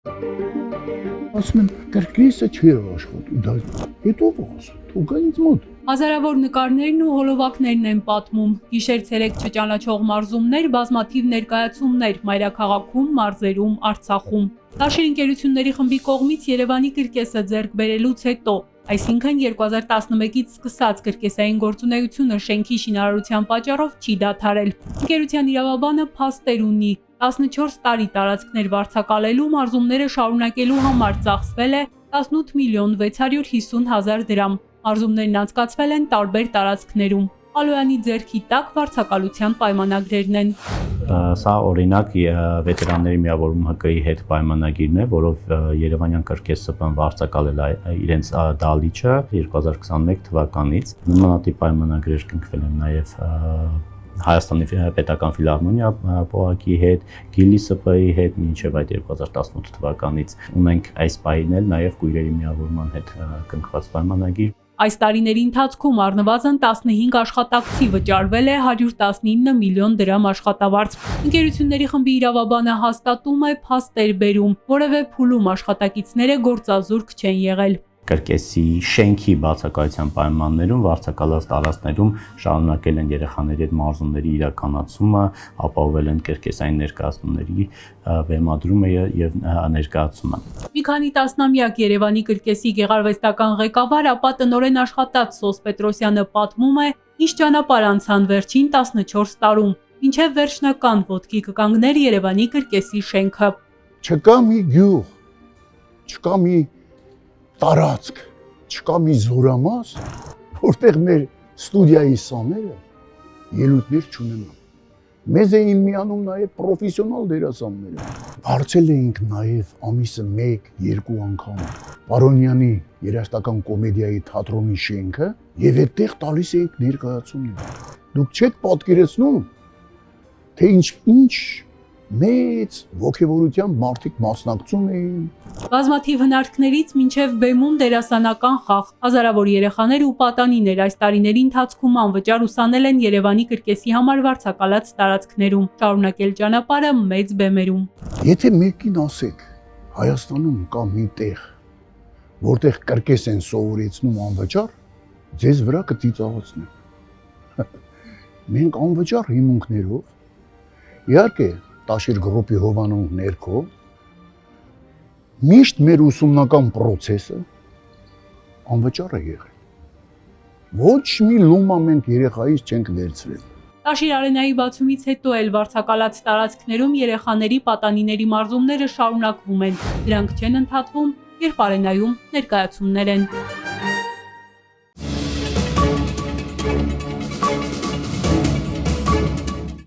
Ասում եմ, կրկեսը չի աշխատում, դա հետո ո՞ս, թող գա ինձ մոտ։ Հազարավոր նկարներն ու հոլովակներն են պատմում, գիշեր-ցերեկ չճանաչող մարզումներ, բազմաթիվ ներկայացումներ մայրաքաղաքում, մարզերում, Արցախում։ Տաշիր ընկերությունների խմբի կողմից Երևանի կրկեսը ձեռք բերելուց հետո, այսինքն 2011-ից սկսած կրկեսային գործունեությունը շենքի շինարարության պատճառով չի դադարել։ Ընկերության իրավաբանը փաստեր ունի, 14 տարի տարածքներ վարձակալելու, մարզումները շարունակելու համար ծախսվել է 18 միլիոն 650 հազար դրամ։ Մարզումներն անցկացվել են տարբեր տարածքներում։ Ալոյանի ձեռքի տակ վարձակալության պայմանագրերն են։ Սա օրինակ վետերանների միավորում ՀԿ-ի հետ պայմանագիրն է, որով Երևանյան կրկես ՍՊ-ն վարձակալել է իրենց դալիճը 2021 թվականից։ Նմանատիպ պայմանագրեր կնքվել են նաև Հայաստանի պետական ֆիլհարմոնիա ՊՕԱԿ-ի հետ, Գիլի ՍՊ-ի հետ, մինչև այդ 2018 թվականից ունենք այս պահին էլ նաև կույրերի միավորման հետ կնքված պայմանագիր։ Այս տարիների ընթացքում առնվազն 15 աշխատակցի վճարվել է 119 միլիոն դրամ աշխատավարձ։ Ընկերությունների խմբի իրավաբանը հաստատում է փաստեր բերում, որևէ փուլում աշխատակիցները գործազուրկ չեն եղել։ Կրկեսի շենքի բացակայության պայմաններում վարձակալած տարածքներում շարունակել են երեխաների հետ մարզումների իրականացումը, ապահովել են կրկեսային ներկայացումների բեմադրումը եւ ներկայացումը։ Մի քանի տասնամյակ Երևանի կրկեսի գեղարվեստական ղեկավար, ապա տնօրեն աշխատած Սոս Պետրոսյանը պատմում է, ինչ ճանապարհ անցան վերջին 14 տարում, ինչեւ վերջնական ոտքի կկանգներ Երևանի կրկեսի շենքը։ Չկա մի գյուղ, չկա մի տարածք, չկա մի զորամաս, որտեղ մեր ստուդիայի սաները ելույթներ չունենան։ Մեզ էին միանում նաև պրոֆեսիոնալ դերասանները։ Վարձել էինք նաև ամիսը 1-2 անգամ Պարոնյանի երաժշտական կոմեդիայի թատրոնի շենքը եւ այդտեղ տալիս էինք ներկայացումներ։ Դուք չեք պատկերացնում, թե ինչ մեծ ոգևորությամբ մարդիկ մասնակցում էին։ Բազմաթիվ հնարքներից մինչև բեմում դերասանական խաղ, հազարավոր երեխաներ ու պատանիներ այս տարիների ընթացքում անվճար ուսանել են Երևանի կրկեսի համար վարձակալած տարածքներում, շարունակել ճանապարհը մեծ բեմերում։ Եթե մեկին ասեք, Հայաստանում կա մի տեղ, որտեղ կրկես են սովորեցնում անվճար, ձեզ վրա կծիծաղացնեն։ Մենք անվճար հիմունքներով, իհարկե Տաշիր գրոպի հովանու ներքո, միշտ մեր ուսումնական պրոցեսը անվճար է եղել։ Ոչ մի լումա մենք երեխայից չենք վերցրել։ Տաշիր արենայի բացումից հետո էլ վարձակալած տարածքներում երեխաների պատանիների մարզումները շարունակվում են։ Դրանք չեն ընդհատվում, երբ արենայում ներկայացումներ են։